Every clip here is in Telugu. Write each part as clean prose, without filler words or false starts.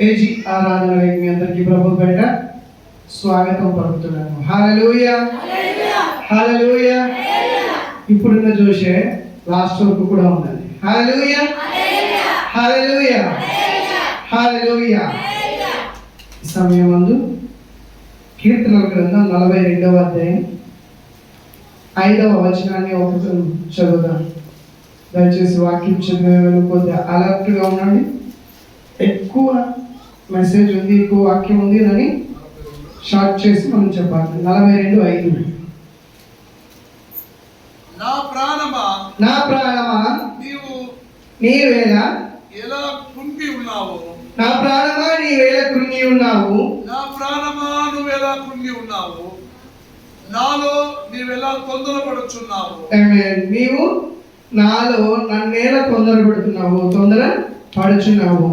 ఏజీ ఆరాధనకి మీ అందరికీ ప్రభు పేరిట స్వాగతం పలుకుతున్నాను. హల్లెలూయా హల్లెలూయా. ఇప్పుడున్న జోషే లాస్ట్ వరకు కూడా ఉండాలి. హల్లెలూయా హల్లెలూయా హల్లెలూయా. ఈ సమయం ముందు కీర్తనల గ్రంథం 42వ అధ్యాయం 5వ వచనాన్ని ఒకసారి చదువుదాం. దయచేసి వాక్యం చదివే కొద్దిగా అలర్ట్గా ఉండండి. ఎక్కువ మెసేజ్ ఉంది, ఎక్కువ వాక్యం ఉంది అని షార్ట్ చేసి మనం చెప్పాలి. 42:5. నా ప్రాణమా నీవేళ ఎలా కృంగి ఉన్నావు, నా ప్రాణమా నీవేళ కృంగి ఉన్నావు, నా ప్రాణమా నువ్వెలా కృంగి ఉన్నావు, నాలో నీవెలా తొందరపడుచున్నావు. ఆమేన్. నీవు నాలో నన్నేలా తొందర పడుచున్నావు.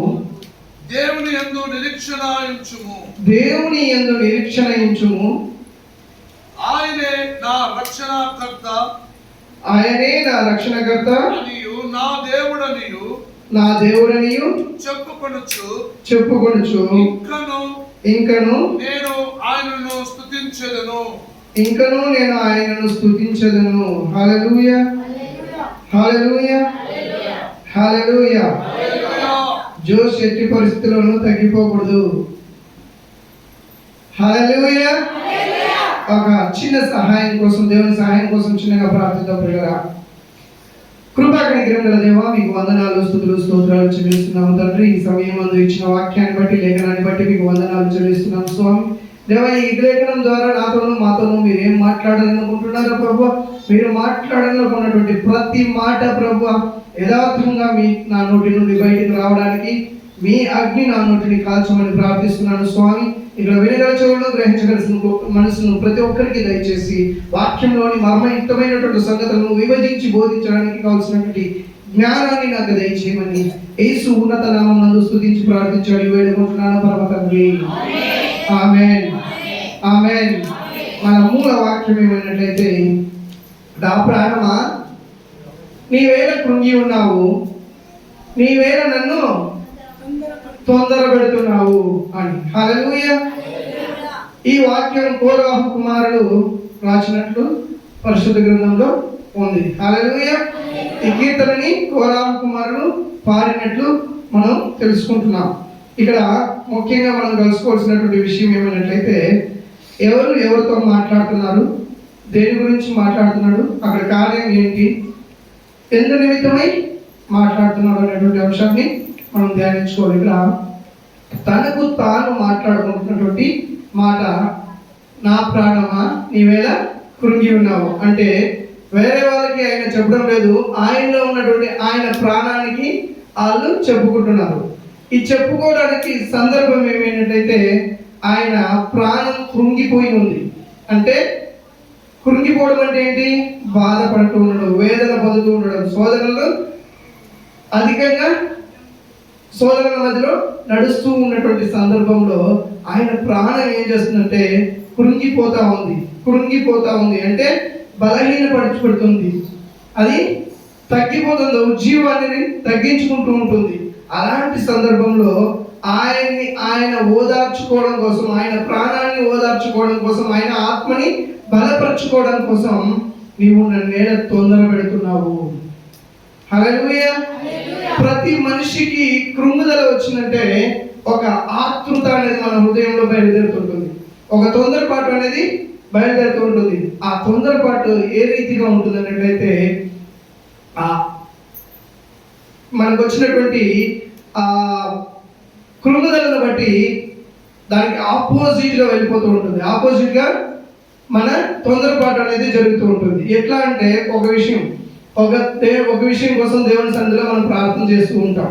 దేవుని యందు నిరీక్షణ ఉంచుము, దేవుని యందు నిరీక్షణ ఉంచుము. ఆయనే నా రక్షణకర్త, ఆయనే నా రక్షణకర్త అనియు నా దేవుడనియు చెప్పుకొనుచు ఇంకను నేను ఆయనను స్తుతించెదను. హల్లెలూయా హల్లెలూయా హల్లెలూయా. జోష్ ఎట్టి పరిస్థితుల్లోనూ తగ్గిపోకూడదు. హల్లెలూయా. ఒక చిన్న సహాయం కోసం, దేవుని సహాయం కోసం చిన్నగా ప్రార్థిద్దాం. ప్రియులారా, కృపాకనికరం గల దేవా, మీకు వందనాలు, స్తుతులు, స్తోత్రాలు చెల్లిస్తున్నాము తండ్రి. ఈ సమయం ముందు ఇచ్చిన వాక్యాన్ని బట్టి, లేఖనాన్ని బట్టి మీకు వందనాలు చెల్లిస్తున్నాము స్వామి. దేవా, ఈ లేఖనం ద్వారా మాతోనూ మీరు ఏం మాట్లాడాలనుకుంటున్నారో ప్రభు, మీరు మాట్లాడాలనుకున్నటువంటి ప్రతి మాట ప్రభు యథార్థంగా నా నోటి నుండి బయటికి రావడానికి మీ అగ్ని నా నోటిని కాల్చమని ప్రార్థిస్తున్నాను స్వామి. ఇక్కడ వినగల చెవులను, గ్రహించగలసిన మనసును ప్రతి ఒక్కరికి దయచేసి వాక్యంలోని మర్మయుక్తమైనటువంటి సంగతులను విభజించి బోధించడానికి కావాల్సినటువంటి జ్ఞానాన్ని నాకు దయచేయమని యేసు ఉన్నత నామమునందు స్తుతించి ప్రార్థించాడు వేడుకుంటున్నాను పరమ తండ్రి. ఆమేన్ ఆమేన్. మన మూల వాక్యం ఏమైనట్లయితే, నా ప్రాణమా నీవేళ కృంగి ఉన్నావు, నీవేళ నన్ను తొందర పెడుతున్నావు అని. హల్లెలూయా. ఈ వాక్యం కోరాహు కుమారుడు రాసినట్లు పరిశుద్ధ గ్రంథంలో ఉంది. హల్లెలూయా. ఈ కీర్తనని కోరాహు కుమారుడు పాడినట్లు మనం తెలుసుకుంటున్నాం. ఇక్కడ ముఖ్యంగా మనం తెలుసుకోవాల్సినటువంటి విషయం ఏమైనట్లయితే, ఎవరితో మాట్లాడుతున్నారు, దేని గురించి మాట్లాడుతున్నాడు, అక్కడ కార్యం ఏంటి, ఎందు నిమిత్తమై మాట్లాడుతున్నాడు అనేటువంటి అంశాన్ని మనం ధ్యానించుకోవాలి. ఇక్కడ తనకు తాను మాట్లాడుకుంటున్నటువంటి మాట, నా ప్రాణమా నీవేళ కృంగి ఉన్నావు అంటే, వేరే వాళ్ళకి ఆయన చెప్పడం లేదు, ఆయనలో ఉన్నటువంటి ఆయన ప్రాణానికి వాళ్ళు చెప్పుకుంటున్నారు. ఈ చెప్పుకోవడానికి సందర్భం ఏమైనట్లయితే, ఆయన ప్రాణం కృంగిపోయి ఉంది. అంటే కృంగిపోవడం అంటే ఏంటి? బాధపడుతూ ఉండడం, వేదన పొందుతూ ఉండడం. అధికంగా సోదరుల మధ్యలో నడుస్తూ ఉన్నటువంటి సందర్భంలో ఆయన ప్రాణం ఏం చేస్తుందంటే కృంగిపోతా ఉంది. అంటే బలహీనపరచబడుతుంది, అది తగ్గిపోతుంది, ఉజ్జీవాన్ని తగ్గించుకుంటూ ఉంటుంది. అలాంటి సందర్భంలో ఆయన ఓదార్చుకోవడం కోసం, ఆయన ప్రాణాన్ని ఓదార్చుకోవడం కోసం, ఆయన ఆత్మని బలపరచుకోవడం కోసం నీవు నన్నేళ తొందర పెడుతున్నావు. హల్లెలూయా. ప్రతి మనిషికి కృంగుదల వచ్చిందంటే ఒక ఆతృత అనేది మన హృదయంలో బయలుదేరుతుంటుంది, ఒక తొందరపాటు అనేది బయలుదేరుతూ ఉంటుంది. ఆ తొందరపాటు ఏ రీతిగా ఉంటుంది అన్నట్లయితే, మనకు వచ్చినటువంటి కృంగుదలను బట్టి దానికి ఆపోజిట్గా వెళ్ళిపోతూ ఉంటుంది. ఆపోజిట్గా మన తొందరపాటు అనేది జరుగుతూ ఉంటుంది. ఎట్లా అంటే, ఒక విషయం కోసం దేవుని సన్నిధిలో మనం ప్రార్థన చేస్తూ ఉంటాం.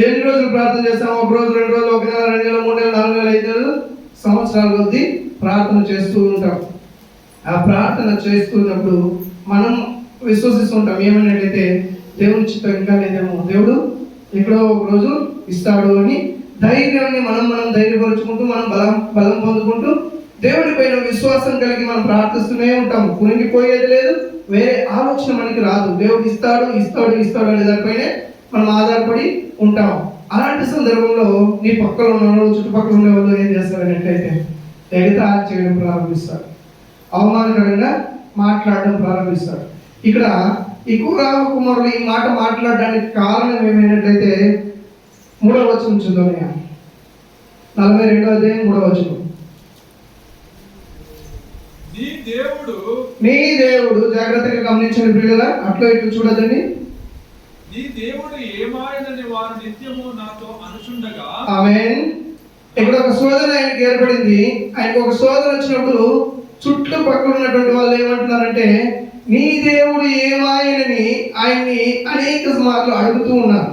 ఎన్ని రోజులు ప్రార్థన చేస్తాం? 1 రోజు, 2 రోజులు, 1 నెల, 2 నెలలు, 3 నెలలు, 4 నెలలు, 5 నెలలు, సంవత్సరాల కొద్దీ ప్రార్థన చేస్తూ ఉంటాం. ఆ ప్రార్థన చేస్తున్నప్పుడు మనం విశ్వసిస్తుంటాం ఏమన్నట్లయితే, దేవుని చిత్తం ఇంకా లేదేమో, దేవుడు ఎక్కడో ఒక రోజు ఇస్తాడు అని ధైర్యాన్ని మనం ధైర్యపరుచుకుంటూ, మనం బలం పొందుకుంటూ దేవుడి పైన విశ్వాసం కలిగి మనం ప్రార్థిస్తూనే ఉంటాం. కునిగిపోయేది లేదు, వేరే ఆలోచన మనకి రాదు. దేవుడు ఇస్తాడు అనే దానిపైనే మనం ఆధారపడి ఉంటాం. అలాంటి సందర్భంలో నీ పక్కన ఉన్న చుట్టుపక్కల ఉండే వాళ్ళు ఏం చేస్తారనేట్లయితే ఎగతాళి చేయడం ప్రారంభిస్తారు, అవమానకరంగా మాట్లాడడం ప్రారంభిస్తారు. ఇక్కడ ఈ కోరాహు కుమారులు ఈ మాట మాట్లాడడానికి కారణం ఏమైనట్లయితే 3వ వచనం చూద్దాం. 42వ అధ్యాయం 3వ వచనం. నీ దేవుడు జాగ్రత్తగా గమనించండి పిల్లల, అట్లా ఇట్లు చూడదండి. నీ దేవుడు ఏమాయనని వారు నిత్యము నాతో అనుచుండగా. ఆమేన్. ఇక్కడ ఒక శోధన ఆయనకి ఏర్పడింది. ఆయనకు ఒక శోధన వచ్చినప్పుడు చుట్టుపక్కల ఉన్నటువంటి వాళ్ళు ఏమంటున్నారంటే నీ దేవుడు ఏమాయనని ఆయన్ని అనేక మార్లు అడుగుతూ ఉన్నారు.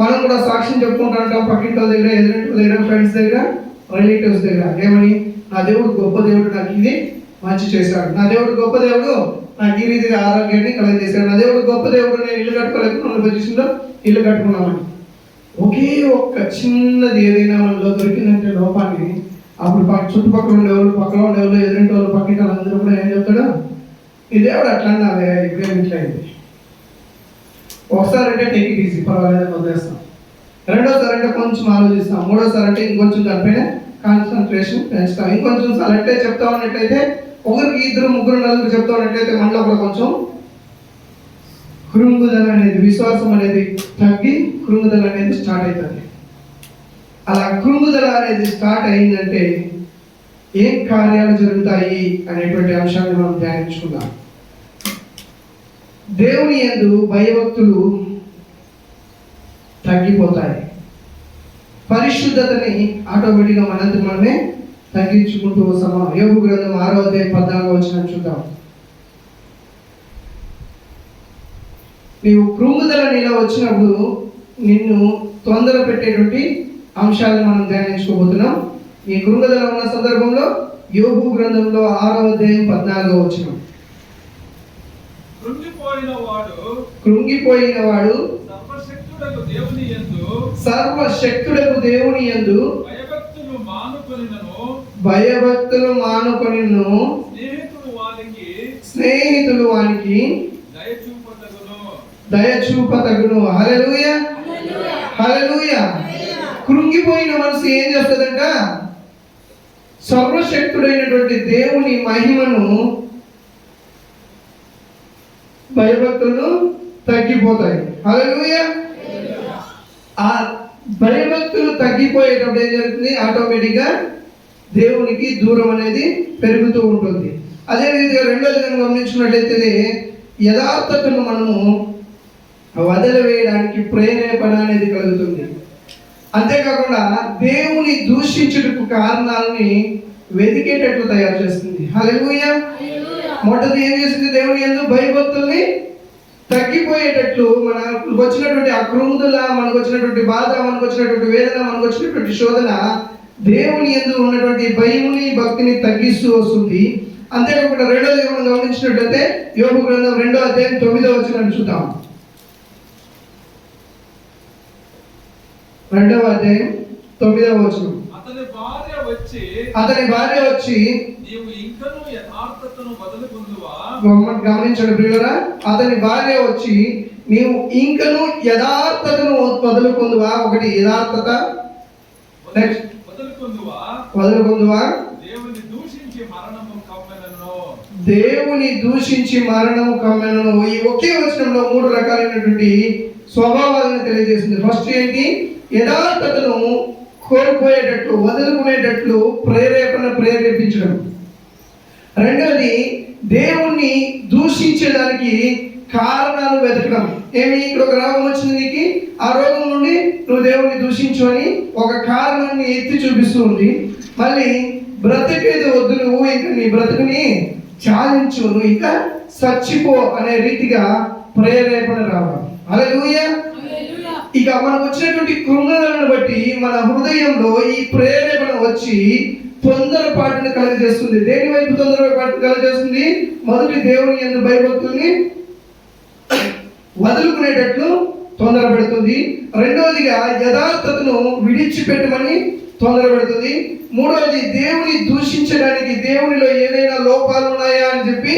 మనం కూడా సాక్ష్యం చెప్పుకుంటూ ఉంటాం పక్కింటి వాళ్ళ దగ్గర, ఎదురింటి దగ్గర, ఫ్రెండ్స్ దగ్గర, రిలేటివ్స్ దగ్గర. ఏమని? నా దేవుడు గొప్ప దేవుడు, నాకు ఇది మంచి చేశాడు. నా దేవుడు గొప్ప దేవుడు, నాకు ఈ రీతిగా ఆరోగ్యాన్ని కలగజేశాడు. నా దేవుడు గొప్ప దేవుడు, నేను ఇల్లు కట్టుకోలేక మన పొజిషన్లో ఇల్లు కట్టుకున్నామని. ఒకే ఒక్క చిన్నది ఏదైనా మనలో దొరికిందంటే లోపాన్ని, అప్పుడు చుట్టుపక్కల ఉండేవాళ్ళు, పక్కన ఉండేవాళ్ళు, ఎదురింటి వాళ్ళు, పక్కింటి వాళ్ళందరూ కూడా ఏం చెప్తాడు? ఈ దేవుడు అట్లా అన్నావే, ఇప్పుడేమి ఇట్లా అయింది. ఒకసారి అంటే టేక్ ఇట్ ఈజీ, పర్వాలేదు వదిలేస్తాం. రెండోసారి అంటే కొంచెం ఆలోచిస్తాం. మూడోసారి అంటే ఇంకొంచెం దానిపైన కాన్సన్ట్రేషన్ పెంచుతాం. ఇంకొంచెం సార్ అంటే చెప్తా ఉన్నట్లయితే ఒకరికి 2, 3, 4 చెప్తా ఉన్నట్లయితే మనలో కూడా కొంచెం కృంగుదల అనేది, విశ్వాసం అనేది తగ్గి కృంగుదల అనేది స్టార్ట్ అవుతుంది. అలా కృంగుదల అనేది స్టార్ట్ అయిందంటే ఏం కార్యాలు జరుగుతాయి అనేటువంటి అంశాన్ని మనం ధ్యానించుకుందాం. దేవుని యందు భయభక్తులు తగ్గిపోతాయి. పరిశుద్ధతని ఆటోమేటిక్గా మనంత మనమే తగ్గించుకుంటూ వస్తాం. యోబు గ్రంథం 6వ అధ్యాయం 14వ వచనం చూద్దాం. నీవు కృంగుదల నీలో వచ్చినప్పుడు నిన్ను తొందర పెట్టేటువంటి అంశాలను మనం ధ్యానించుకోబోతున్నాం. ఈ కృంగుదల ఉన్న సందర్భంలో యోబు గ్రంథంలో 6వ అధ్యాయం 14వ వచనం. కృంగిపోయిన వాడు సర్వశక్తుడకు దేవుని యందు భయభక్తులు మానుకొనిను స్నేహితులు వానికి దయచూపతగును. హల్లెలూయా, హల్లెలూయా. కృంగిపోయిన మనసు ఏం చేస్తుందంట? సర్వశక్తుడైనటువంటి దేవుని మహిమను, భయభక్తులు తగ్గిపోతాయి. హల్లెలూయా. ఆ భయభక్తులు తగ్గిపోయేటప్పుడు ఏం జరుగుతుంది? ఆటోమేటిక్గా దేవునికి దూరం అనేది పెరుగుతూ ఉంటుంది. అదే రీతిగా రెండోది గమనించినట్లయితే యథార్థతను మనము వదిలివేయడానికి ప్రేరేపణ అనేది కలుగుతుంది. అంతేకాకుండా దేవుని దూషించుటకు కారణాలని వెతికేటట్లు తయారు చేస్తుంది. హల్లెలూయా. మొదటి ఏం చేసింది? దేవుని యందు భయభక్తుల్ని తగ్గిపోయేటట్లు మనకు వచ్చినటువంటి ఆ కృంగుదల, మనకు వచ్చినటువంటి బాధ, మనకు వచ్చినటువంటి వేదన, మనకు వచ్చినటువంటి శోధన దేవుని యందు ఉన్నటువంటి భయముని, భక్తిని తగ్గిస్తూ వస్తుంది. అంతేకాకుండా రెండోది మనం గమనించినట్లయితే యోబు గ్రంథం 2వ అధ్యాయం 9వ వచనాన్ని చూద్దాం. 2వ అధ్యాయం 9వ వచనం. అతని భార్య వచ్చి గమనించండి ప్రియులారా, అతని భార్య వచ్చి నీవు ఇంకను యథార్థతను వదులుకుందువా. ఒకటి యథార్థత, వదులుకుందువా, దేవుని దూషించి మరణము కమ్మెనను. ఈ ఒకే వచనంలో 3 రకాలైనటువంటి స్వభావాలను తెలియజేస్తుంది. ఫస్ట్ ఏంటి? యథార్థతను కోల్పోయేటట్లు, వదులుకునేటట్లు ప్రేరేపించడం. రెండోది దేవుణ్ణి దూషించడానికి కారణాలు వెతకడం. ఏమి? ఇక్కడ ఒక రోగం వచ్చింది నీకు, ఆ రోగం నుండి నువ్వు దేవుణ్ణి దూషించు అని ఒక కారణాన్ని ఎత్తి చూపిస్తూ ఉంది. మళ్ళీ బ్రతికేది వద్దు, నువ్వు ఇంకా నీ బ్రతుకుని చాలించు, నువ్వు ఇంకా చచ్చిపో అనే రీతిగా ప్రేరేపణ రావడం. హల్లెలూయా. ఇక మనకు వచ్చినటువంటి కృంగదలను బట్టి మన హృదయంలో ఈ ప్రేరేపణ వచ్చి తొందరపాటుని కలుగజేస్తుంది. దేని వైపు తొందరపాటుని కలుగజేస్తుంది? మొదటి దేవుని యందు భయభక్తుల్ని వదులుకునేటట్లు తొందరపెడుతుంది. రెండవదిగా యథార్థతను విడిచిపెట్టమని తొందరపెడుతుంది. మూడవది దేవుని దూషించడానికి, దేవునిలో ఏదైనా లోపాలు ఉన్నాయా అని చెప్పి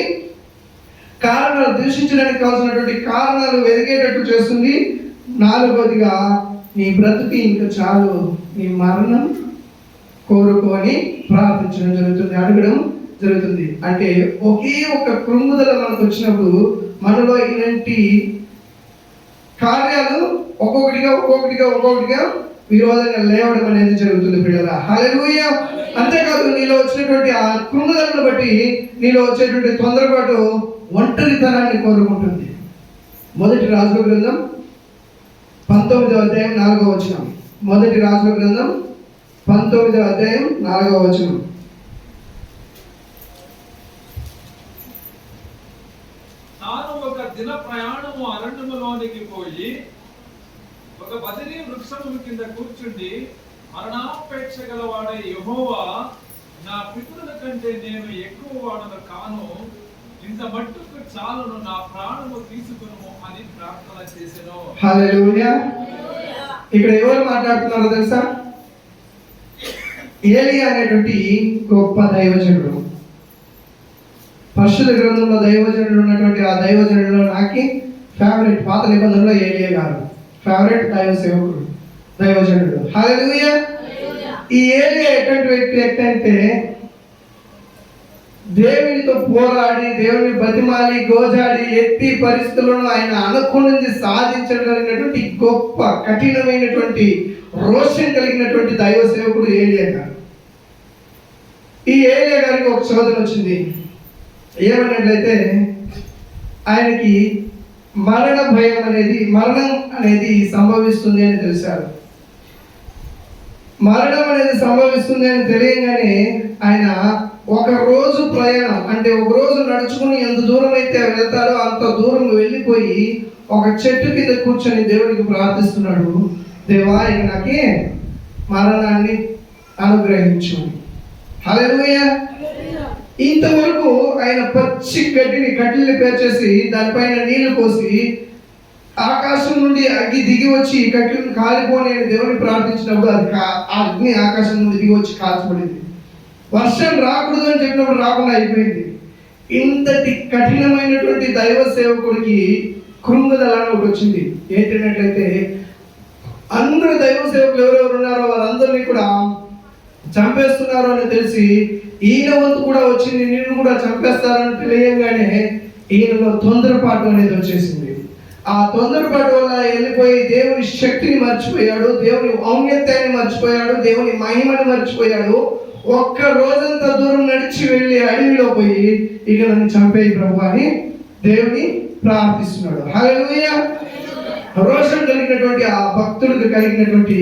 కారణాలు, దూషించడానికి కావాల్సినటువంటి కారణాలు వెతికేటట్టు చేస్తుంది. నాలుగవదిగా నీ బ్రతుకు ఇంకా చాలు, నీ మరణం కోరుకొని ప్రార్థించడం జరుగుతుంది, అడగడం జరుగుతుంది. అంటే ఒకే ఒక కృంగుదల మనకు వచ్చినప్పుడు మనలో ఇలాంటి కార్యాలు ఒక్కొక్కటిగా విరోధంగా లేవడం అనేది జరుగుతుంది పిల్లరా. హల్లెలూయా. అంతేకాదు నీలో వచ్చినటువంటి ఆ కృంగుదలను బట్టి నీలో వచ్చేటువంటి తొందరపాటు ఒంటరితనాన్ని కోరుకుంటుంది. మొదటి రాజుల గ్రంథం 19వ అధ్యాయం 4వ వచనం. మొదటి రాజుల గ్రంథం 19వ అధ్యాయం 4వ వచనం. తాను ఒక దిన ప్రయాణము అరణ్యములోనికి పోయి ఒక బదిరీ వృక్షము కింద కూర్చుండి, మరణాపేక్ష గలవాడే యెహోవా, నా పితరుల కంటే నేను ఎక్కువ వాడను కాను, ఇంత మట్టుకు చాలును, నా ప్రాణము తీసుకును అని ప్రార్థన చేసెను. హల్లెలూయా. ఇక్కడ ఎవరు మాట్లాడుతున్నారో తెలుసా? ఏలియా అనేటువంటి గొప్ప దైవజనుడు. పరిశుద్ధ గ్రంథంలో దైవజనుడు ఉన్నటువంటి ఆ దైవజనుడు నాకు ఫేవరెట్. పాత నిబంధనలో ఏలియా గారు ఫేవరెట్ దైవ సేవకుడు, దైవజనుడు. హల్లెలూయా. ఈ ఏలియా ఎటువంటి వ్యక్తి అంటే దేవునితో పోరాడి, దేవుని బతిమాలి, గోజాడి, ఎట్టి పరిస్థితులను ఆయన అనుకున్నది సాధించగలిగినటువంటి గొప్ప కఠినమైనటువంటి రోషం కలిగినటువంటి దైవ సేవకుడు ఏలియా గారు. ఈ ఏలియా గారికి ఒక శోధన వచ్చింది. ఏమన్నట్లయితే ఆయనకి మరణం అనేది సంభవిస్తుంది అని తెలిసారు. మరణం అనేది సంభవిస్తుంది అని తెలియగానే ఆయన ఒక రోజు ప్రయాణం, అంటే ఒక రోజు నడుచుకుని ఎంత దూరం అయితే వెళ్తాడో అంత దూరం వెళ్ళిపోయి ఒక చెట్టు కింద కూర్చొని దేవుడికి ప్రార్థిస్తున్నాడు. దేవా, ఇక నాకే మరణాన్ని అనుగ్రహించు. హల్లెలూయా. ఇంతవరకు ఆయన పచ్చి కట్టెల్ని పేర్చేసి దానిపైన నీళ్లు పోసి ఆకాశం నుండి అగ్ని దిగి వచ్చి కట్టెలను కాలిపోని దేవుని ప్రార్థించినప్పుడు అది అగ్ని ఆకాశం నుండి దిగి వచ్చి కాల్చబడింది. వర్షం రాకూడదు అని చెప్పినప్పుడు రాకుండా అయిపోయింది. ఇంతటి కఠినమైనటువంటి దైవ సేవకుడికి కృంగుదల అని ఒకటి వచ్చింది. ఏంటంటే అందరూ దైవ సేవకులు ఎవరెవరు ఉన్నారో వారందరినీ కూడా చంపేస్తున్నారు అని తెలిసి ఈయన వంతు కూడా వచ్చింది, నిన్ను కూడా చంపేస్తారని తెలియగానే ఈయనలో తొందరపాటు అనేది వచ్చేసింది. ఆ తొందరపాటు వల్ల వెళ్ళిపోయి దేవుని శక్తిని మర్చిపోయాడు, దేవుని ఔన్నత్యాన్ని మర్చిపోయాడు, దేవుని మహిమని మర్చిపోయాడు. ఒక్క రోజంతా దూరం నడిచి వెళ్ళి అడవిలో పోయి ఇక నన్ను చంపేయి ప్రభు అని దేవుని ప్రార్థిస్తున్నాడు. హల్లెలూయా. రోషం కలిగినటువంటి ఆ భక్తుడికి కలిగినటువంటి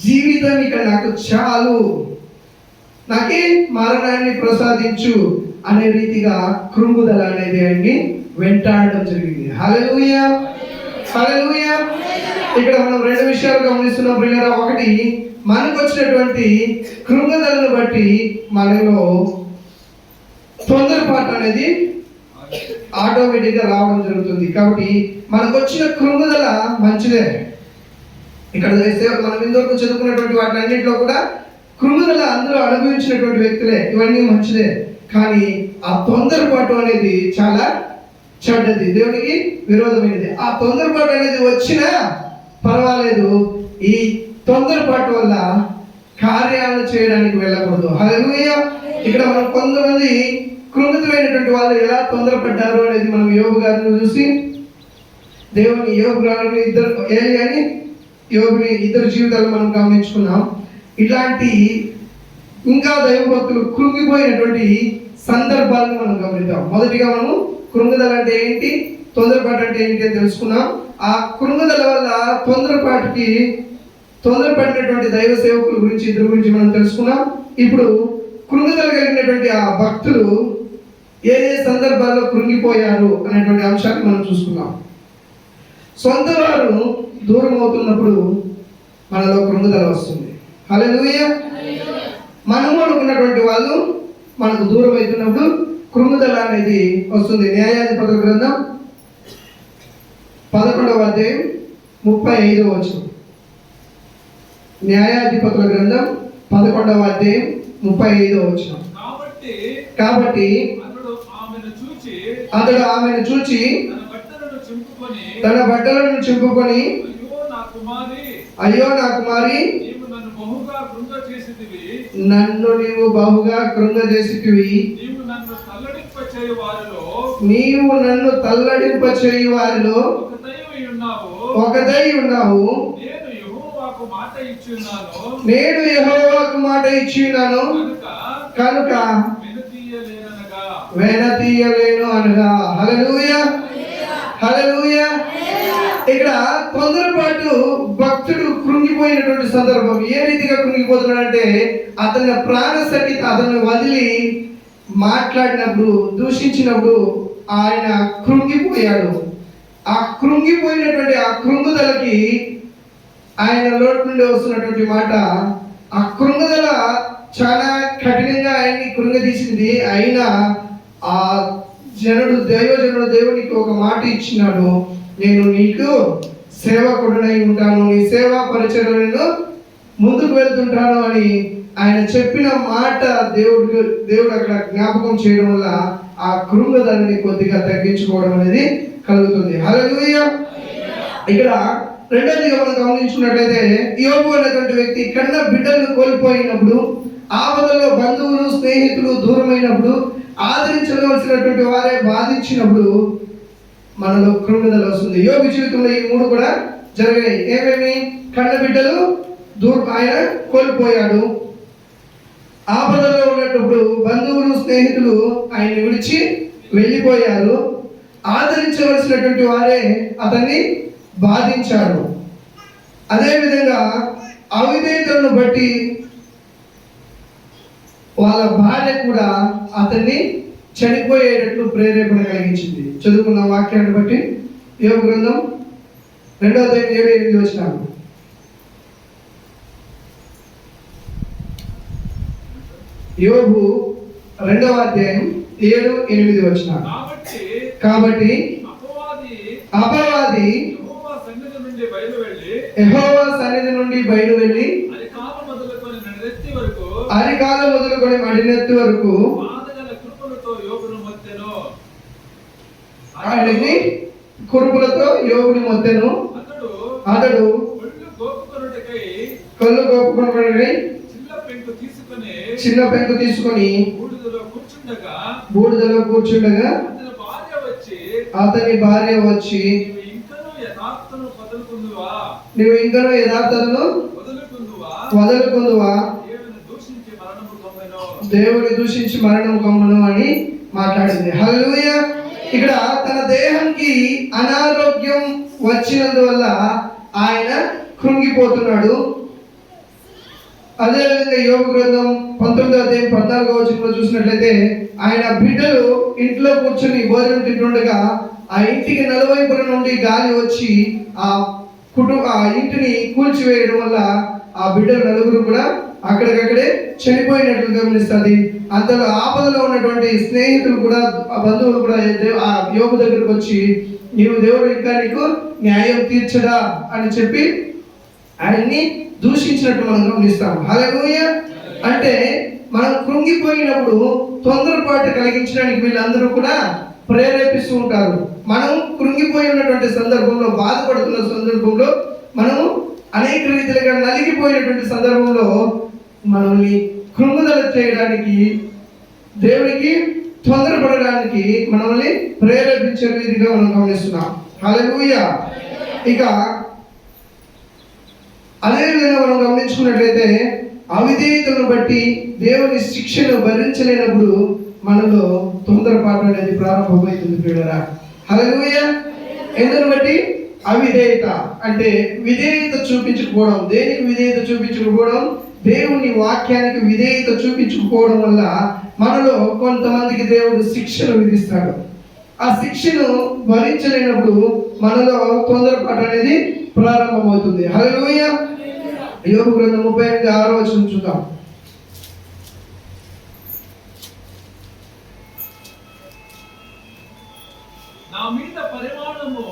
జీవితం ఇక నాకు చాలు, నాకే మరణాన్ని ప్రసాదించు అనే రీతిగా కృంగుదల అనేది ఆయన్ని వెంటాడడం జరిగింది. హల్లెలూయా. హల్లెలూయా. ఇక్కడ మనం రెండు విషయాలు గమనిస్తున్నాం ప్రియులారా. ఒకటి, మనకు వచ్చినటువంటి కృంగుదలను బట్టి మనలో తొందరపాటు అనేది ఆటోమేటిక్గా రావడం జరుగుతుంది. కాబట్టి మనకు వచ్చిన కృంగుదల మంచిదే. ఇక్కడ మనం ఇంతవరకు చదువుకున్నటువంటి వాటిలన్నింటిలో కూడా కృంగుదల అందరూ అనుభవించినటువంటి వ్యక్తులే, ఇవన్నీ మంచిదే. కానీ ఆ తొందరపాటు అనేది చాలా చెడ్డది, దేవునికి విరోధమైనది. ఆ తొందరపాటు అనేది వచ్చినా పర్వాలేదు, ఈ తొందరపాటు వల్ల కార్యాలను చేయడానికి వెళ్ళకూడదు. హల్లెలూయా. ఇక్కడ మనం కొంతమంది కృంగితులైనటువంటి వాళ్ళు ఎలా తొందరపడ్డారు అనేది మనం యోబు గారిని చూసి దేవుని యోబు గారిని యోబుని ఇద్దరు జీవితాలు మనం గమనించుకున్నాం. ఇలాంటి ఇంకా దైవభక్తులు కృంగిపోయినటువంటి సందర్భాలను మనం గమనిద్దాం. మొదటిగా మనము కృంగుదల అంటే ఏంటి, తొందరపాటు అంటే ఏంటి అని తెలుసుకున్నాం. ఆ కృంగుదల వల్ల తొందరపడినటువంటి దైవ సేవకుల గురించి ఇద్దరు గురించి మనం తెలుసుకున్నాం. ఇప్పుడు కృంగుదల కలిగినటువంటి ఆ భక్తులు ఏ ఏ సందర్భాల్లో కృంగిపోయారు అనేటువంటి అంశాన్ని మనం చూసుకున్నాం. సొంత వారు దూరం అవుతున్నప్పుడు మనలో కృంగుదల వస్తుంది. హల్లెలూయా. మనము అనుకున్నటువంటి వాళ్ళు మనకు దూరం అవుతున్నప్పుడు కృంగుదల అనేది వస్తుంది. న్యాయాధిపతుల గ్రంథం 11వ అధ్యాయం 35వ వచనం. న్యాయాధిపతుల గ్రంథం 11వ అధ్యాయం 35వ వచనం. కాబట్టి అతడు ఆమెను చూచి తన బట్టలను చింపుకొని అయ్యో నా కుమారి, నీవు నన్ను బహుగా కృంగ చేసితివి, నన్ను నీవు బహుగా కృంగజేసితివి, నీవు నన్ను తల్లడింప చేయు వారిలో నీవు నన్ను తల్లడింప చేయు వారిలో ఒకదై ఉన్నావు. ఒకదై ఉన్నావు. నేను యెహోవాకు మాట ఇచ్చున్నాను, నేను యెహోవాకు మాట ఇచ్చినాను కనుక వెనతీయలేను అనగా. హల్లెలూయా, హల్లెలూయా. ఇక్కడ తొందరపాటు భక్తుడు కృంగిపోయినటువంటి సందర్భం. ఏ రీతిగా కృంగిపోతున్నాడంటే, అతని ప్రాణశక్తి అతను వదిలి మాట్లాడినప్పుడు, దూషించినప్పుడు ఆయన కృంగిపోయాడు. ఆ కృంగిపోయినటువంటి ఆ కృంగుదలకి ఆయన నోటి నుండి వస్తున్నటువంటి మాట, ఆ కృంగుదల చాలా కఠినంగా ఆయన్ని కృంగదీసింది. అయినా ఆ దైవజనుడు దేవునికి ఒక మాట ఇచ్చినాడు, నేను నీకు సేవకుడునై ఉంటాను, నీ సేవా పరిచర్యలను ముందుకు వెళ్తుంటాను అని ఆయన చెప్పిన మాట దేవుడు అక్కడ జ్ఞాపకం చేయడం వల్ల ఆ కృంగదలని కొద్దిగా తగ్గించుకోవడం అనేది కలుగుతుంది. హల్లెలూయా. ఇక్కడ రెండోదిగా మనం గమనించుకున్నట్లయితే, యోబు అనేటువంటి వ్యక్తి కన్న బిడ్డలను కోల్పోయినప్పుడు, ఆపదలో బంధువులు స్నేహితులు దూరమైనప్పుడు, ఆదరించవలసినటువంటి వారే బాధించినప్పుడు మనలో కృంగుదల వస్తుంది. యోబు జీవితంలో ఈ మూడు కూడా జరిగాయి. ఏమేమి? కన్న బిడ్డలు ఆయన కోల్పోయాడు, ఆపదలో ఉన్నప్పుడు బంధువులు స్నేహితులు ఆయన్ని విడిచి వెళ్ళిపోయారు, ఆదరించవలసినటువంటి వారే అతన్ని బాధించారు. అదేవిధంగా అవిధేయతలను బట్టి వాళ్ళ భార్య కూడా అతన్ని చనిపోయేటట్లు ప్రేరేపణ కలిగించింది. చదువుకున్న వాక్యాన్ని బట్టి యోబు గ్రంథం 2వ అధ్యాయం 7-8 వచనాలు. యోబు 2వ అధ్యాయం 7-8 వచనాలు. కాబట్టి అపవాది యెహోవా సన్నిధి నుండి బయలు వెళ్ళి అరికాల మొదలుకొని నడినెత్తి వరకు ఆయనని కురుపులతో యోగుని మొత్తెను. అతడు కళ్ళు గోపుకొనుటకై చిన్న పెంకు తీసుకొని బూడిదలో కూర్చుండగా అతని భార్య వచ్చి, నువ్వు ఇంకనూ యథార్థతను వదులుకుందువా, దేవుని దూషించి మరణం కమ్మును అని మాట్లాడింది. హల్లెలూయా. ఇక్కడ తన దేహానికి అనారోగ్యం వచ్చినందువల్ల ఆయన కృంగిపోతున్నాడు. అదేవిధంగా యోబు గ్రంథం 19వ అధ్యాయం 14వ వచనంలో చూసినట్లయితే, ఆయన బిడ్డలు ఇంట్లో కూర్చొని భోజనం తింటుండగా ఆ ఇంటికి నలువైపుల నుండి గాలి వచ్చి ఆ ఇంటిని కూల్చివేయడం వల్ల ఆ బిడ్డలు నలుగురు కూడా అక్కడికక్కడే చనిపోయినట్లు గమనిస్తుంది. అంతలో ఆపదలో ఉన్నటువంటి స్నేహితులు కూడా, ఆ బంధువులు కూడా ఆ యోబు దగ్గరకు వచ్చి, నీవు దేవుడు ఇంకా నీకు న్యాయం తీర్చడా అని చెప్పి ఆయన్ని దూషించినట్టు మనం గమనిస్తాం. హల్లెలూయా. అంటే మనం కృంగిపోయినప్పుడు తొందరపాటు కలిగించడానికి వీళ్ళందరూ కూడా ప్రేరేపిస్తూ ఉంటారు. మనం కృంగిపోయి ఉన్నటువంటి సందర్భంలో, బాధపడుతున్న సందర్భంలో, మనం అనేక రీతిలుగా నలిగిపోయినటువంటి సందర్భంలో మనల్ని కృంగుదల చేయడానికి, దేవునికి తొందరపడడానికి మనల్ని ప్రేరేపించే రీతిగా మనం గమనిస్తున్నాం. హల్లెలూయా. ఇక అదేవిధంగా మనం గమనించుకున్నట్లయితే, అవిధేయతను బట్టి దేవుని శిక్షను భరించలేనప్పుడు మనలో తొందరపాటు అనేది ప్రారంభమవుతుంది ప్రియులారా. హల్లెలూయా. ఎందును బట్టి? అవిధేయత అంటే విధేయత చూపించకపోవడం. దేనికి విధేయత చూపించకపోవడం? దేవుని వాక్యానికి విధేయత చూపించకపోవడం వల్ల మనలో కొంతమందికి దేవుడు శిక్షను విధిస్తాడు. ఆ శిక్షను భరించలేనప్పుడు మనలో తొందరపాటు అనేది ప్రారంభమవుతుంది. హల్లెలూయా. యోబు గ్రంథం 38:6 వచనం చూద్దాం. నా మీద పరిమాణము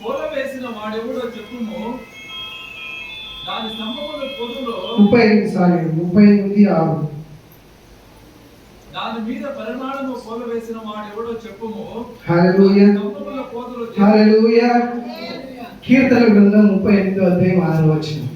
కోల వేసిన వాడెవడో చెప్పుము, దాని స్తంభముల పొదలో 38:6 దాని మీద పరిమాణము కోల వేసిన వాడెవడో చెప్పుము. హల్లెలూయా. స్తంభముల పొదలో హల్లెలూయా. కీర్తన గ్రంథం 38వ అధ్యాయం 6వ వచనం.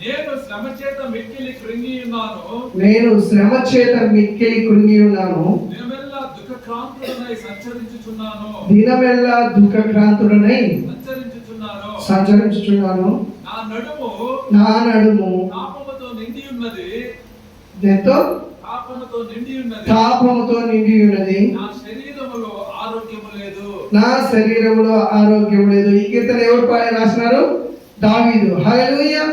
నేను శ్రమ చేత మిక్కిలి కృంగి ఉన్నాను, నేను శ్రమ చేత మిక్కిలి కృంగి ఉన్నాను, దినమెల్లా దుఃఖక్రాంతుడనై సంచరించుచున్నాను, దినమెల్లా దుఃఖక్రాంతుడనై సంచరించుచున్నాను. నా నడుము తాపముతో నిండి ఉన్నది, దేంతో? తాపముతో నిండి ఉన్నది. నా శరీరములో ఆరోగ్యము లేదు, నా శరీరములో ఆరోగ్యం లేదు. ఈ కీర్తన ఎవరు రాసినారు? దావీదు. హల్లెలూయా.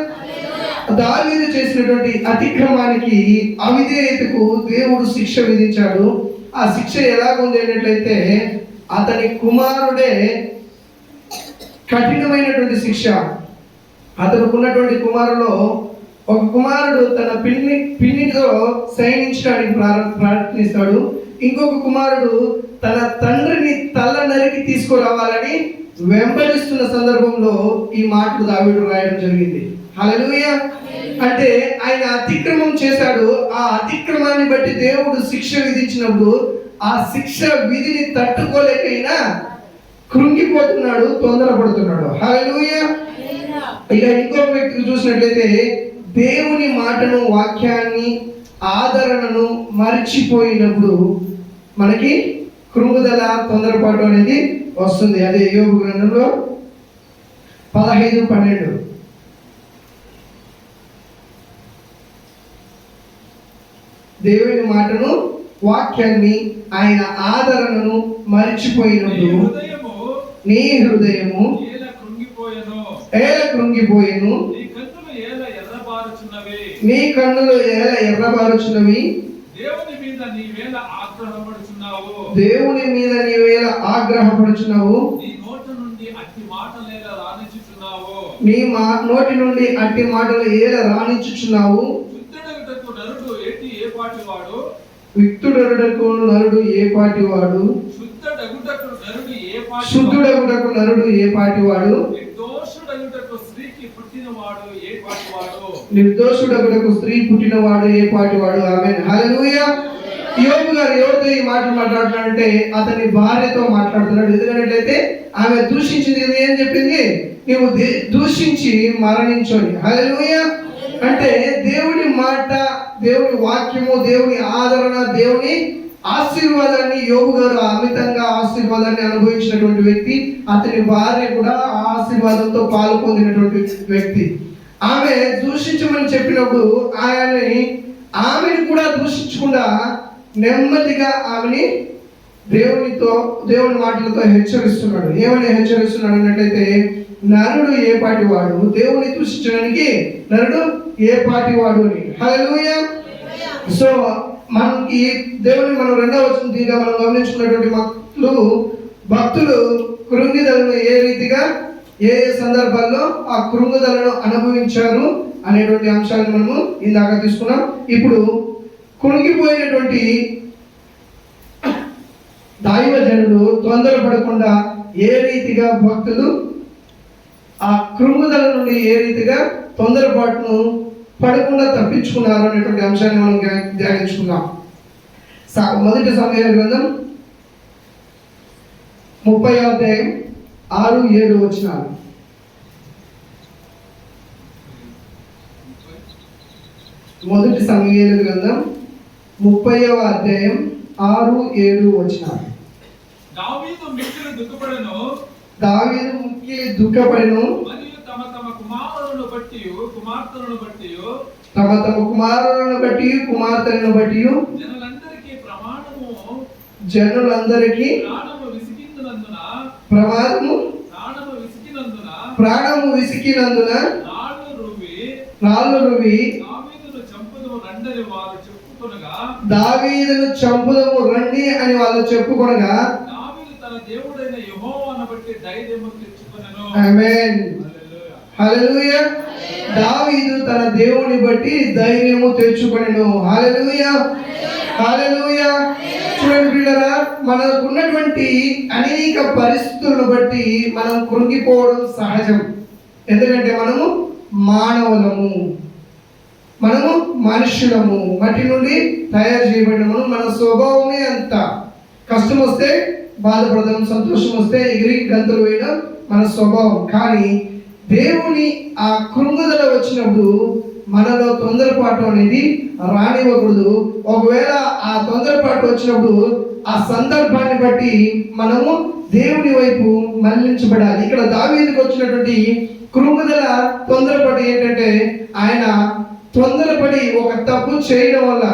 దావీదు చేసినటువంటి అతిక్రమానికి, అవిధేయతకు దేవుడు శిక్ష విధించాడు. ఆ శిక్ష ఎలాగుంది అన్నట్లయితే, అతని కుమారుడే కఠినమైనటువంటి శిక్ష. అతనికి ఉన్నటువంటి కుమారులో ఒక కుమారుడు తన పిన్నితో శయనించడానికి ప్రయత్నిస్తాడు. ఇంకొక కుమారుడు తన తండ్రిని తల నరికి తీసుకురావాలని వెంబడిస్తున్న సందర్భంలో ఈ మాటలు దావీదు రాయడం జరిగింది. హల్లెలూయా. అంటే ఆయన అతిక్రమం చేశాడు. ఆ అతిక్రమాన్ని బట్టి దేవుడు శిక్ష విధించినప్పుడు ఆ శిక్ష విధిని తట్టుకోలేకైనా కృంగిపోతున్నాడు, తొందరపడుతున్నాడు. హల్లెలూయా. ఇక ఇంకొక వ్యక్తిని చూసినట్లయితే దేవుని మాటను, వాక్యాన్ని, ఆదరణను మర్చిపోయినప్పుడు మనకి కృంగుదల, తొందరపాటు అనేది వస్తుంది. అదే యోబు గ్రంథంలో 15:12. దేవుని మాటను, వాక్యాన్ని, ఆయన ఆదరణను మర్చిపోయినప్పుడు నీ హృదయము ఏల కృంగిపోయెను, నీ కన్నులు ఏల ఎర్రబారుచున్నవి, దేవుని మీద నీవేళ ఆగ్రహపడుచున్నావు, దేవుని మీద నీవేళ ఆగ్రహపడుచున్నావు, నీ నోటి నుండి అట్టి మాటలేల రానిచ్చుచున్నావు, నీ నోటి నుండి అట్టి మాటలు ఏల రానిచ్చుచున్నావు. విత్తుడగుటకు నరుడు ఏ పాటివాడు, శుద్ధుడగుటకు నరుడు ఏ పాటివాడు, నిర్దోషుడగుటకు స్త్రీ పుట్టినవాడు ఏ పాటివాడు. ఆమేన్. హల్లెలూయా. యోబు గారు ఎవరితో ఈ మాటలు మాట్లాడుతున్నాడంటే అతని భార్యతో మాట్లాడుతున్నాడు. ఎందుకంటే ఆమె దూషించింది. ఏం చెప్పింది? నీవు దూషించి మరణించోని. హల్లెలూయా. అంటే దేవుని మాట, దేవుని వాక్యము, దేవుని ఆదరణ, దేవుని ఆశీర్వాదాన్ని, యోబు గారు అమితంగా ఆశీర్వాదాన్ని అనుభవించినటువంటి వ్యక్తి. అతని భార్య కూడా ఆ ఆశీర్వాదంతో పాలు పొందినటువంటి వ్యక్తి. ఆమె దూషించమని చెప్పినప్పుడు ఆమెని కూడా దూషించకుండా నెమ్మదిగా ఆమెని దేవుని మాటలతో హెచ్చరిస్తున్నాడు. ఏమని హెచ్చరిస్తున్నాడు అన్నట్లయితే, నరుడు ఏ పాటి వాడు, దేవుని దూషించడానికి నరుడు ఏ పాటి వాడు అని. హల్లెలూయా. సో మనకి దేవుని మనం రెండవ వచనంగా మనం గమనించుకున్నటువంటి భక్తులు కృంగిదలను ఏ రీతిగా, ఏ సందర్భాల్లో ఆ కృంగుదలను అనుభవించారు అనేటువంటి అంశాలను మనము ఇందాక తీసుకున్నాం. ఇప్పుడు కృంగిపోయినటువంటి దైవజనుడు తొందరపడకుండా ఏ రీతిగా భక్తులు ఆ కృంగుదల నుండి ఏ రీతిగా తొందరపాటును పడకుండా తప్పించుకున్నారు అనేటువంటి అంశాన్ని మనం ధ్యానించుకున్నాం. మొదటి సమూయేలు గ్రంథం 30వ అధ్యాయం 6-7 వచనాలు. మొదటి సమూయేలు గ్రంథం 30వ అధ్యాయం 6-7 వచనాలు. దావీదు మిక్కిలి దుఃఖపడెను, మరియు తమ తమ కుమారులను బట్టి కుమార్తెలను బట్టి జనులందరికీ ప్రాణము విసికినందున రాళ్ళు రువి దావీదును చంపుదము రండి అని వాళ్ళు చెప్పుకొనగా దేవుడైన యెహోవాను బట్టి ధైర్యము తెచ్చుకొనెను. ఆమేన్. హల్లెలూయా. దావీదు తన దేవుని బట్టి ధైర్యము తెచ్చుకొనెను. హల్లెలూయా. హల్లెలూయా. చూడండి పిల్లరా, మనకున్నటువంటి అనేక పరిస్థితులను బట్టి మనం కృంగిపోవడం సహజం. ఎందుకంటే మనము మానవులము. మనము మనుషులము, మట్టి నుండి తయారు చేయబడినము. మన స్వభావమే అంత. కష్టం వస్తే బాధపడదాం, సంతోషం వస్తే ఎగిరి గంతులు వేయడం మన స్వభావం. కానీ దేవుని ఆ కృంగుదల వచ్చినప్పుడు మనలో తొందరపాటు అనేది రానివ్వకూడదు. ఒకవేళ ఆ తొందరపాటు వచ్చినప్పుడు ఆ సందర్భాన్ని బట్టి మనము దేవుని వైపు మళ్లించబడాలి. ఇక్కడ దావీదుకు వచ్చినటువంటి కృంగుదల తొందరపడి ఏంటంటే, ఆయన తొందరపడి ఒక తప్పు చేయడం వల్ల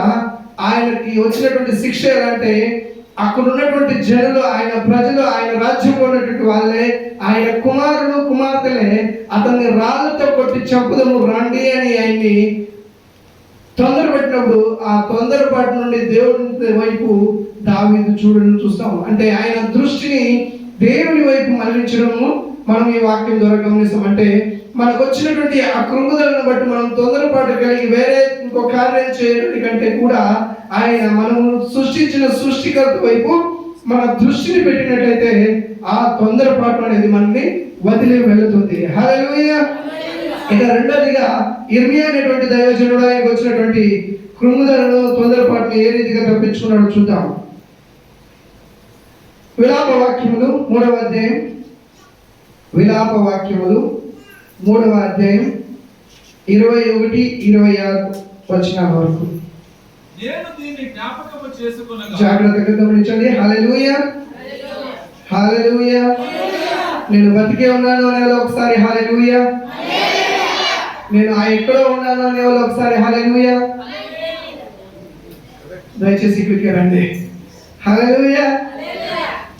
ఆయనకి వచ్చినటువంటి శిక్ష ఎలాంటే, అక్కడ ఉన్నటువంటి జనులు, ఆయన ప్రజలు, ఆయన రాజ్యంలో ఉన్నటువంటి వాళ్ళే, ఆయన కుమారులు కుమార్తెలే అతన్ని రాళ్ళతో కొట్టి చంపుదము రండి అని ఆయన్ని తొందరపెట్టినప్పుడు ఆ తొందరపాటు నుండి దేవుని వైపు దావీదు చూస్తాం. అంటే ఆయన దృష్టిని దేవుని వైపు మళ్లించడము మనం ఈ వాక్యం ద్వారా గమనిస్తాం. అంటే మనకు వచ్చినటువంటి ఆ కృంగుదలను బట్టి మనం తొందరపాటు కలిగి వేరే ఇంకో కార్యం చేయడం కంటే కూడా ఆయన మనము సృష్టించిన సృష్టికర్త వైపు మన దృష్టిని పెట్టినట్లయితే ఆ తొందరపాటు అనేది మనల్ని వదిలి వెళుతుంది. హల్లెలూయా. ఇక రెండోదిగా ఇర్మియా అనేటువంటి దైవజనుడు ఆయనకు వచ్చినటువంటి కృంగుదలను తొందరపాటుని ఏ రీతిగా తప్పించుకున్నాడో చూద్దాం. విలాప వాక్యములు 3వ అధ్యాయం, విలాప వాక్యములు 3వ అధ్యాయం 21-26 వచనాల వరకు నేను దీన్ని జ్ఞాపకము చేసుకొనగా. జాగ్రత్తగా గమనించండి. హల్లెలూయా, హల్లెలూయా. నేను బతికే ఉన్నాను అనే వాళ్ళు ఒకసారి హల్లెలూయా. నేను ఎక్కడో ఉన్నాను అనే వాళ్ళు ఒకసారి హల్లెలూయా. దయచేసి ఇక్కడికి రండి. హల్లెలూయా.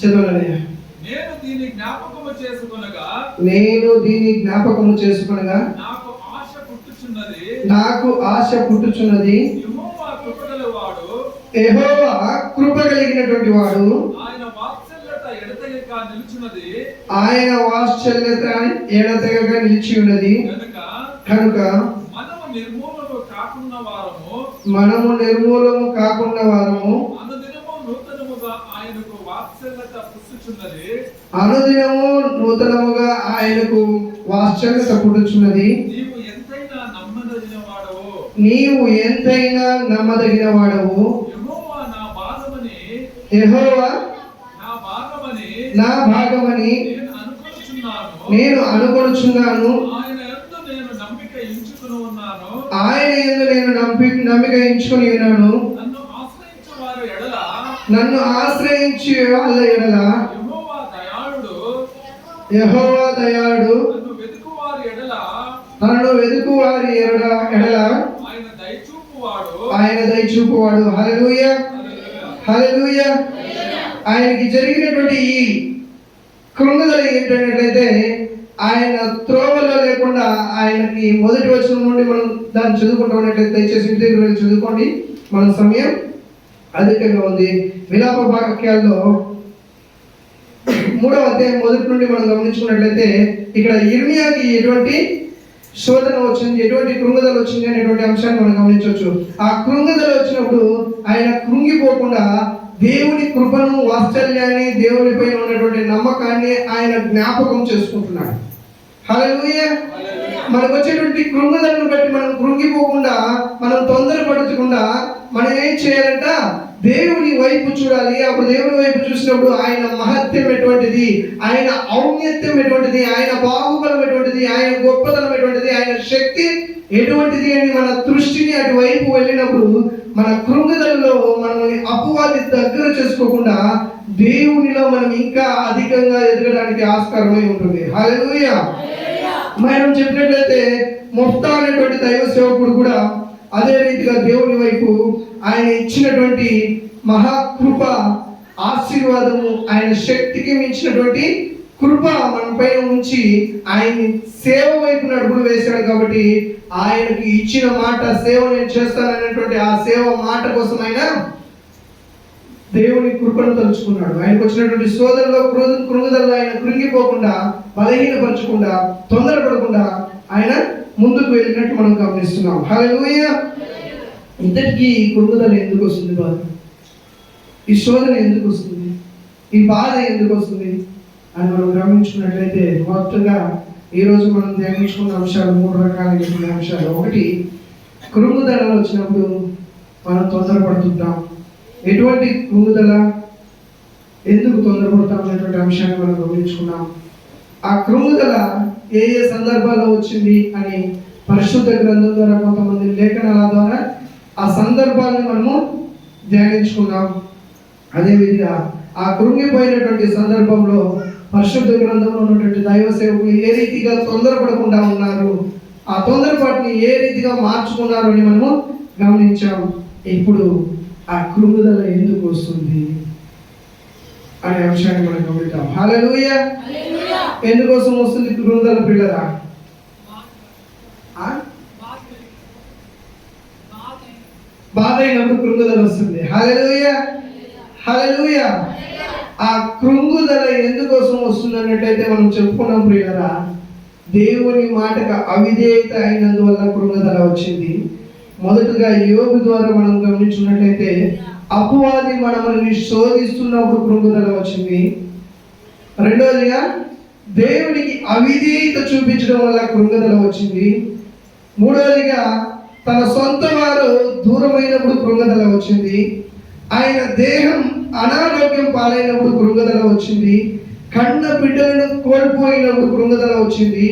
చదవండి. నేను దీన్ని జ్ఞాపకము చేసుకొనగా, నేను దీన్ని జ్ఞాపకము చేసుకొనగా నాకు ఆశ పుట్టుచున్నది, నాకు ఆశ పుట్టుచున్నది. యెహోవా కృపగలవాడు, యెహోవా కృప కలిగినటువంటి వాడు, ఆయన వాత్సల్యత ఎడతెగక నిలుచున్నది, ఆయన వాత్సల్యత ఎడతెగక నిలిచి ఉన్నది. కనుక మనము నిర్మూలము కాకుండా వారము, మనము నిర్మూలము కాకుండా వారము, అనుదినము నూతనముగా ఆయనకు వాత్సల్యత పుట్టుచున్నది, అనుదినము నూతనముగా ఆయనకు వాత్సల్యత పుట్టుచున్నది. నీవు ఎంతైనా నమ్మదగిన వాడవు, నీవు ఎంతైనా నమ్మదగిన వాడవు. యెహోవా నా భాగమని, యెహోవా నా భాగమని, నా భాగమని నేను అనుకొనుచున్నాను, నేను అనుకొనుచున్నాను. ఆయన యందు నేను నమ్మిక ఎంచుకుని ఉన్నాను, ఆయన యందు నేను నమ్మిక ఎంచుకుని ఉన్నాను. నన్ను ఆశ్రయించు వారి ఎడల, నన్ను ఆశ్రయించి వాళ్ళ ఎడల యెహోవా దయాళుడు, యెహోవా దయాళుడు. నన్ను వెతుకు వారి ఎడల, తనను వెతుకు వారి ఎడల ఆయన దయచూపువాడు. ఆయన దయచూపువాడు. హల్లెలూయా, హల్లెలూయా. ఆయనకి జరిగినటువంటి ఈ కృంగుదల ఏంటంటే, ఆయన త్రోవలో లేకుండా ఆయనకి మొదటి వచనం నుండి మనం దాన్ని చదువుకుంటున్నట్లయితే దయచేసి ఇంటి దగ్గర వెళ్ళి చదువుకోండి, మన సమయం అధికంగా ఉంది. విలాప వాక్యాల్లో 3వ అధ్యాయం మొదటి నుండి మనం గమనించుకున్నట్లయితే ఇక్కడ ఇర్మియాకి ఎటువంటి శోధన వచ్చింది, ఎటువంటి కృంగుదల వచ్చింది అనేటువంటి అంశాన్ని మనం గమనించవచ్చు. ఆ కృంగుదల వచ్చినప్పుడు ఆయన కృంగిపోకుండా దేవుని కృపను, వాత్సల్యాన్ని, దేవుని పైన ఉన్నటువంటి నమ్మకాన్ని ఆయన జ్ఞాపకం చేసుకుంటున్నాడు. హల్లెలూయా. మనకు వచ్చేటువంటి కృంగుదలను బట్టి మనం కృంగిపోకుండా, మనం తొందరపడకుండా మనం ఏం చేయాలంట, దేవుని వైపు చూడాలి. అప్పుడు దేవుని వైపు చూసినప్పుడు ఆయన మహత్యం ఎటువంటిది, ఆయన ఔన్నత్యం ఎటువంటిది, ఆయన బాహుబలం ఎటువంటిది, ఆయన గొప్పతనం ఎటువంటిది, ఆయన శక్తి ఎటువంటిది అని మన దృష్టిని అటువైపు వెళ్ళినప్పుడు మన కృంగుదలలో మనల్ని అపవాది దగ్గర చేసుకోకుండా దేవునిలో మనం ఇంకా అధికంగా ఎదగడానికి ఆస్కారమై ఉంటుంది. హల్లెలూయా. మనం చెప్పినట్లయితే మొఫ్తా అనేటువంటి దైవ సేవకుడు కూడా అదే రీతిగా దేవుని వైపు ఆయన ఇచ్చినటువంటి మహాకృప, ఆశీర్వాదము, ఆయన శక్తికి మించినటువంటి కృప మన పైన ఉంచి ఆయన్ని సేవ వైపు నడుపులు వేశాడు. కాబట్టి ఆయనకి ఇచ్చిన మాట, సేవ నేను చేస్తాననేటువంటి ఆ సేవ మాట కోసం ఆయన దేవుని కృపను తలుచుకున్నాడు. ఆయనకు వచ్చినటువంటి సోదరులో కృంగుదలలో ఆయన కృంగిపోకుండా, బలహీనపరచకుండా, తొందరపడకుండా ఆయన ముందుకు వెళ్ళినట్టు మనం గమనిస్తున్నాం. హల్లెలూయా. ఇంతటికీ ఈ కృంగుదల ఎందుకు వస్తుంది? బాధ, ఈ శోధన ఎందుకు వస్తుంది, ఈ బాధ ఎందుకు వస్తుంది అని మనం గమనించుకున్నట్లయితే మొత్తంగా ఈరోజు మనం ధ్యానించుకున్న అంశాలు 3 రకాలైనటువంటి అంశాలు. ఒకటి, కృంగుదలలు వచ్చినప్పుడు మనం తొందరపడుతుంటాం. ఎటువంటి కృంగుదల, ఎందుకు తొందరపడతాం అనేటువంటి అంశాన్ని మనం గమనించుకున్నాం. ఆ కృంగుదల ఏ ఏ సందర్భాల్లో వచ్చింది అని పరిశుద్ధ గ్రంథం ద్వారా, కొంతమంది లేఖనాల ద్వారా ఆ సందర్భాలను మనము ధ్యానించుకున్నాం. అదేవిధంగా ఆ కృంగిపోయినటువంటి సందర్భంలో పరిశుద్ధ గ్రంథంలో ఉన్నటువంటి దైవ సేవకులు ఏ రీతిగా తొందరపడకుండా ఉన్నారు, ఆ తొందరపాటుని ఏ రీతిగా మార్చుకున్నారు అని మనము గమనించాం. ఇప్పుడు ఆ కృంగుదల ఎందుకు వస్తుంది అనే అంశాన్ని మనం గమనిద్దాం. హల్లెలూయా. ఎందుకోసం వస్తుంది కృంగుదల పిల్లరా? బాధ అయినప్పుడు కృంగుదల వస్తుంది. హల్లెలూయా, హల్లెలూయా. ఆ కృంగుదల ఎందుకోసం వస్తుంది అన్నట్టయితే మనం చెప్పుకున్నాం ప్రియులరా, దేవుని మాటకు అవిధేయత అయినందువల్ల కృంగుదల వచ్చింది. మొదటగా యోబు ద్వారా మనం గమనించున్నట్లయితే అపవాది మనల్ని శోధిస్తున్నప్పుడు కృంగుదల వచ్చింది. రెండవదిగా దేవునికి అవిధేయత చూపించడం వల్ల కృంగుదల వచ్చింది. మూడవదిగా తన సొంత వారు దూరమైనప్పుడు కృంగుదల వచ్చింది. ఆయన దేహం అనారోగ్యం పాలైనప్పుడు కృంగుదల వచ్చింది. కన్న బిడ్డలను కోల్పోయినప్పుడు కృంగుదల వచ్చింది.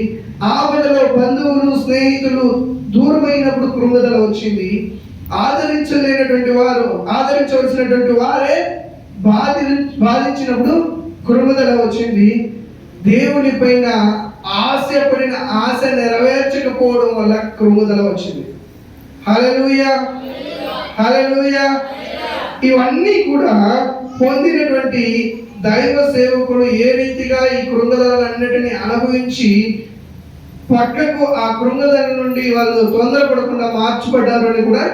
ఆపదలో బంధువులు స్నేహితులు దూరమైనప్పుడు కృంగుదల వచ్చింది. ఆదరించలేనటువంటి వారు, ఆదరించవలసినటువంటి వారే బాధించినప్పుడు కృంగుదల వచ్చింది. దేవుని పైన ఆశపడిన ఆశ నెరవేర్చకపోవడం వల్ల కృంగుదల వచ్చింది. హల్లెలూయా, హల్లెలూయా. ఇవన్నీ కూడా పొందినటువంటి దైవ సేవకులు ఏ రీతిగా ఈ కృంగుదలన్నిటిని అనుభవించి పక్కకు ఆ కృంగుదల నుండి వాళ్ళు తొందరపడకుండా మార్చబడ్డారు అని కూడా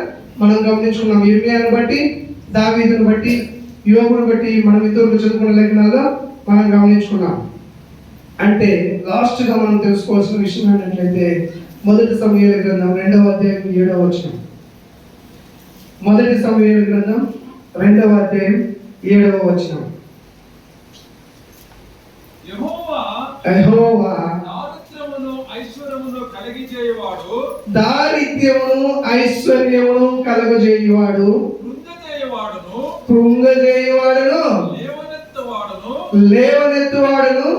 మనం గమనించుకున్నాం. ఇర్మియాను బట్టి, దావీదును బట్టి, యోబును బట్టి మనం ఇతరులు చదువుకున్న లేఖనాల్లో మనం గమనించుకున్నాం. అంటే లాస్ట్గా మనం తెలుసుకోవాల్సిన విషయం ఏంటంటే మొదటి సమూయేలు గ్రంథం 2వ అధ్యాయం 7వ వచనం. మొదటి సమూయేలు గ్రంథం 2వ అధ్యాయం 7వ వచనం. యెహోవా దారిద్ర్యమును ఐశ్వర్యమును కలుగజేయువాడు, కృంగజేయువాడును లేవనెత్తువాడును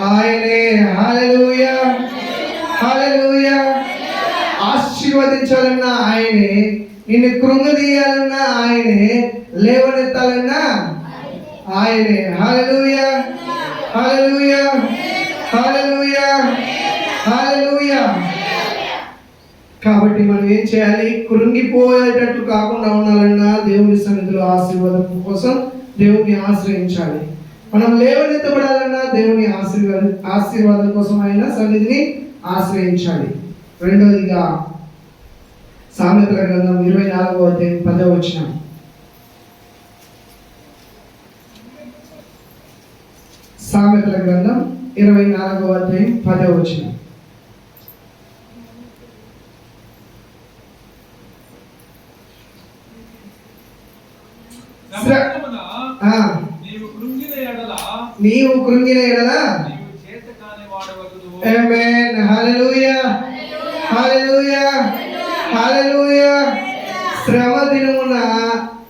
ఆయనే. హల్లెలూయా, హల్లెలూయా. ఆశీర్వదించాలన్నా ఆయనే, నిన్ను కృంగదీయాలన్నా ఆయనే, లేవనెత్తాలన్నా ఆయనే. హల్లెలూయా, హల్లెలూయా, హల్లెలూయా, హల్లెలూయా. కాబట్టి మనం ఏం చేయాలి? కృంగిపోయేటట్టు కాకుండా ఉండాలన్నా దేవుని సన్నిధిలో ఆశీర్వాదం కోసం దేవుని ఆశ్రయించాలి. మనం లేవనెత్తబడాలన్నా దేవుని ఆశీర్వాదం కోసం ఆయన సన్నిధిని ఆశ్రయించాలి. రెండవదిగా సామెతల గ్రంథం 24వ అధ్యాయం 10వ వచనం. సామెతల గ్రంథం 24వ అధ్యాయం 10వ వచనం. నీవు కృంగిన ఎడల ఆమేన్. హల్లెలూయా, హల్లెలూయా, హల్లెలూయా. శ్రమ దినమున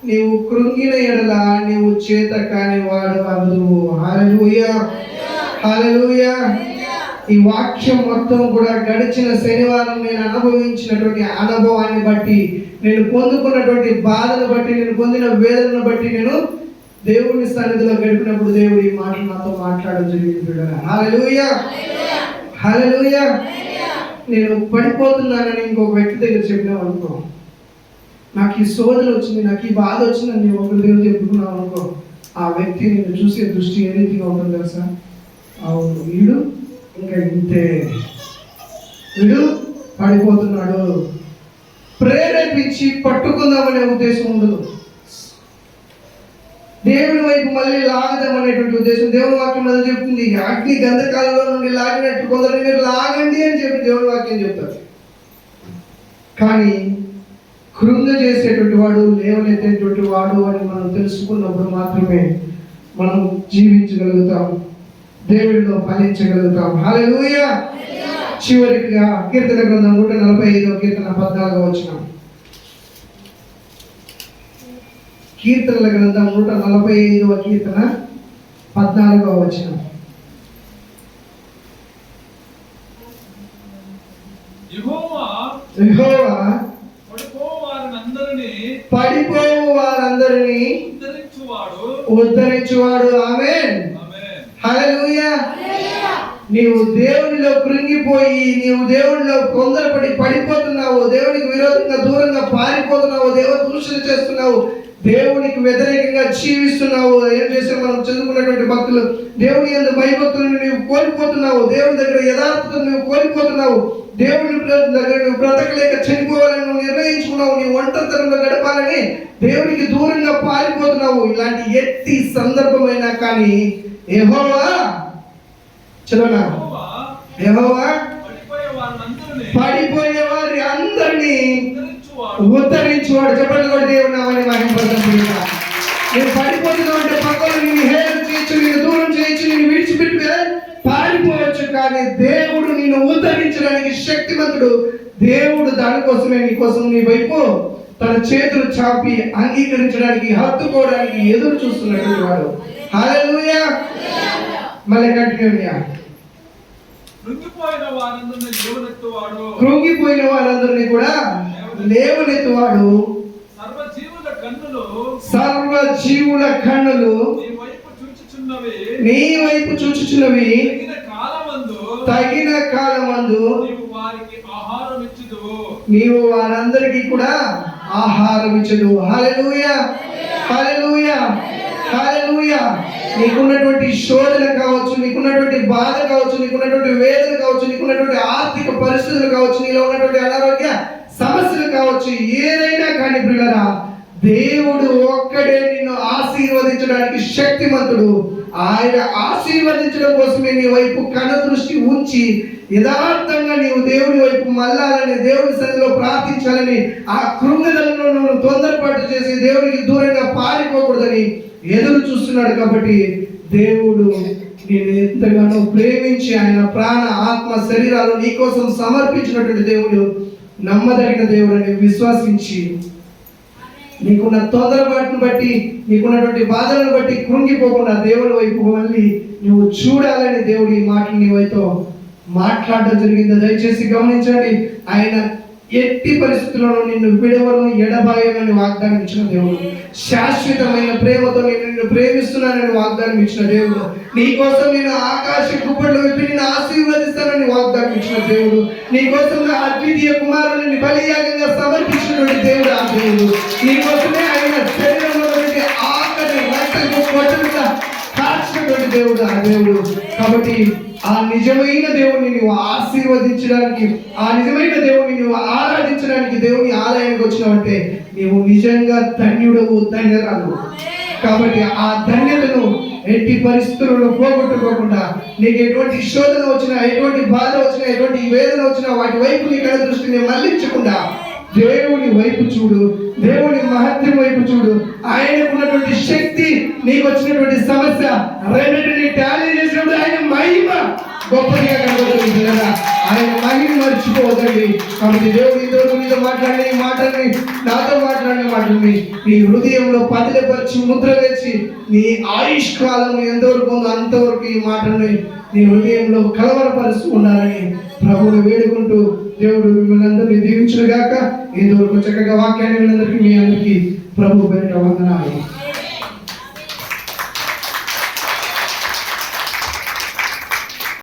నీవు కృంగిన ఎడల నీవు చేత కాని వాడు అగుదువు. హల్లెలూయా, హల్లెలూయా. ఈ వాక్యం మొత్తం కూడా గడిచిన శనివారం నేను అనుభవించినటువంటి అనుభవాన్ని బట్టి, నేను పొందుకున్నటువంటి బాధను బట్టి, నేను పొందిన వేదనను బట్టి నేను దేవుని సన్నిధిలో గడిపినప్పుడు దేవుడు ఈ మాట నాతో మాట్లాడడం జరిగింది. హల్లెలూయా, హల్లెలూయా. నేను పడిపోతున్నానని ఇంకొక వ్యక్తి దగ్గర చెప్పినావు అనుకో, నాకు ఈ శోధన వచ్చింది, నాకు ఈ బాధ వచ్చిందని నేను ఒకరి దగ్గర చెప్పుకున్నావు అనుకో, ఆ వ్యక్తి నేను చూసే దృష్టి ఏ రీతిగా ఉంటుంది తెలుసా? అవును, వీడు ఇంకా ఇంతే, వీడు పడిపోతున్నాడు. ప్రేరేపించి పట్టుకుందామనే ఉద్దేశం ఉండదు. దేవుని వైపు మళ్ళీ లాగదామనేటువంటి ఉద్దేశం. దేవుని వాక్యం అది చెప్తుంది, అగ్ని గంధకాలలో నుండి లాగినట్టు కొందరు మీరు లాగండి అని చెప్పి దేవుని వాక్యం చెప్తారు. కానీ కృంగ చేసేటువంటి వాడు, లేవనెత్తేటువంటి వాడు అని మనం తెలుసుకున్నప్పుడు మాత్రమే మనం జీవించగలుగుతాం, దేవుడిలో ఫలించగలుగుతాం. హల్లెలూయా, చివరిగా కీర్తన గ్రంథం 145వ కీర్తన 14వ వచనం. కీర్తనల గ్రంథం 145వ కీర్తన 14వ వచనం. యెహోవా పడిపోవు వారందరినీ ఉద్ధరించువాడు. ఆమేన్. హల్లెలూయా. నీవు దేవునిలో కృంగిపోయి, నీవు దేవునిలో తొందరపడి పడిపోతున్నావు, దేవునికి విరోధంగా దూరంగా పారిపోతున్నావు, దేవ దూషణ చేస్తున్నావు, దేవునికి వ్యతిరేకంగా జీవిస్తున్నావు. ఏం చేసావు? మనం చదువుకున్నటువంటి భక్తులు, దేవుని యందు భయభక్తులను నీవు కోల్పోతున్నావు, దేవుని దగ్గర యథార్థతను నువ్వు కోల్పోతున్నావు, దేవుని దగ్గర నువ్వు బ్రతకలేక చనిపోవాలని నువ్వు నిర్ణయించుకున్నావు, నీ ఒంటరితనంలో గడపాలని దేవునికి దూరంగా పారిపోతున్నావు. ఇలాంటి ఎట్టి సందర్భమైనా కానీ యెహోవా చదవనా, యెహోవా పడిపోయే వారి అందరినీ ఉద్ధరించువాడు. చెప్పండి కూడా దేవుని నామమున మహిమపరచబడును. నేను పడిపోతున్నావు అంటే పక్కన నేను హేళన చేయొచ్చు, నేను దూరం చేయొచ్చు, నేను విడిచిపెట్టి పారిపోవచ్చు, కానీ దేవుడు నిన్ను ఉద్ధరించడానికి శక్తిమంతుడు. దేవుడు దానికోసమే నీ కోసం నీ వైపు తన చేతులు చాపి అంగీకరించడానికి, హత్తుకోవడానికి ఎదురు చూస్తున్నటువంటి వాడు. హల్లెలూయా. మళ్ళీ కంటిన్యూ. కృంగిపోయిన వారందరినీ కూడా లేవనెత్తువాడు. సర్వజీవుల కన్నులు నీ వైపు చూచుచున్నవి, తగిన కాలమందు నీవు వారందరికీ కూడా ఆహారం ఇచ్చదు. హల్లెలూయా, హల్లెలూయా, హల్లెలూయా. నీకున్నటువంటి శోధన కావచ్చు, నీకున్నటువంటి బాధ కావచ్చు, నీకున్నటువంటి వేదన కావచ్చు, నీకున్నటువంటి ఆర్థిక పరిస్థితులు కావచ్చు, నీలో ఉన్నటువంటి అనారోగ్య సమస్యలు కావచ్చు, ఏదైనా కానీ ప్రియులారా, దేవుడు ఒక్కడే నిన్ను ఆశీర్వదించడానికి శక్తిమంతుడు. ఆయన ఆశీర్వదించడం కోసమే నీ వైపు కనుదృష్టి ఉంచి యథార్థంగా నీవు దేవుని వైపు మళ్ళాలని, దేవుని సన్నిధిలో ప్రార్థించాలని, ఆ కృంగదలను నువ్వు తొందరపాటు చేసి దేవునికి దూరంగా పారిపోకూడదని ఎదురు చూస్తున్నాడు. కాబట్టి దేవుడు నేను ఎంతగానో ప్రేమించి ఆయన ప్రాణ ఆత్మ శరీరాలు నీ కోసం సమర్పించినటువంటి దేవుడు నమ్మదగిన దేవుడు అని విశ్వసించి, నీకున్న తొందరపాటును బట్టి, నీకున్నటువంటి బాధలను బట్టి కృంగిపోకుండా దేవుడి వైపు మళ్ళీ నువ్వు చూడాలని దేవుడు ఈ మాటలు నీ వైపు మాట్లాడడం జరిగింది. దయచేసి గమనించండి. ఆయన ఎట్టి పరిస్థితుల్లోనూ నిన్ను విడవను, ఎడబాయనని వాగ్దానం ఇచ్చిన దేవుడు. శాశ్వతమైన ప్రేమతో నేను నిన్ను ప్రేమిస్తున్నానని వాగ్దానం ఇచ్చిన దేవుడు. నీ కోసం నేను ఆకాశ గుప్పట్లు విప్పి నిన్ను ఆశీర్వదిస్తానని వాగ్దానం ఇచ్చిన దేవుడు. నీ కోసం నా అద్వితీయ కుమారుని బలియాగంగా సమర్పించినటువంటి దేవుడు ఆ దేవుడు. నీ కోసమే ఆయన శరీరంలో ఆకలి రక్తపు కొట్టుగా కాల్చినటువంటి దేవుడు ఆ దేవుడు. కాబట్టి ఆ నిజమైన దేవుని నువ్వు ఆశీర్వదించడానికి, ఆ నిజమైన దేవుని నువ్వు ఆరాధించడానికి దేవుని ఆలయానికి వచ్చినావంటే నీవు నిజంగా ధన్యుడవు, ధన్యరాలు. కాబట్టి ఆ ధన్యతను ఎట్టి పరిస్థితులను పోగొట్టుకోకుండా, నీకు ఎటువంటి శోధన వచ్చినా, ఎటువంటి బాధ వచ్చినా, ఎటువంటి వేదన వచ్చినా వాటి వైపు నీ కళ్ళ దృష్టిని మళ్ళించకుండా దేవుని వైపు చూడు, దేవుని మహత్యం వైపు చూడు. ఆయనకున్నటువంటి శక్తి, నీకు వచ్చినటువంటి సమస్య రెండింటిని టాలీ చేసినప్పుడు ఆయన మహిమ గొప్పగా కనబడుతుంది కదా. ఆయన మహిమ మర్చిపోవద్దండి. కాబట్టి దేవుడు ఇంతవరకు నీతో మాట్లాడిన ఈ మాటల్ని, నాతో మాట్లాడిన మాటల్ని నీ హృదయంలో పదిలపరిచి ముద్ర వేసి నీ ఆయుష్ కాలం ఎంతవరకు ఉందో అంతవరకు ఈ మాటల్ని నీ హృదయంలో కలవరపరుస్తూ ఉండాలని ప్రభువుని వేడుకుంటూ దేవుడు మిమ్మల్ని అందరినీ దీవించును గాక. ఇంతవరకు చక్కగా వాక్యాన్ని వినందరికీ మీ అందరికీ ప్రభు పేరిట వందనాలు.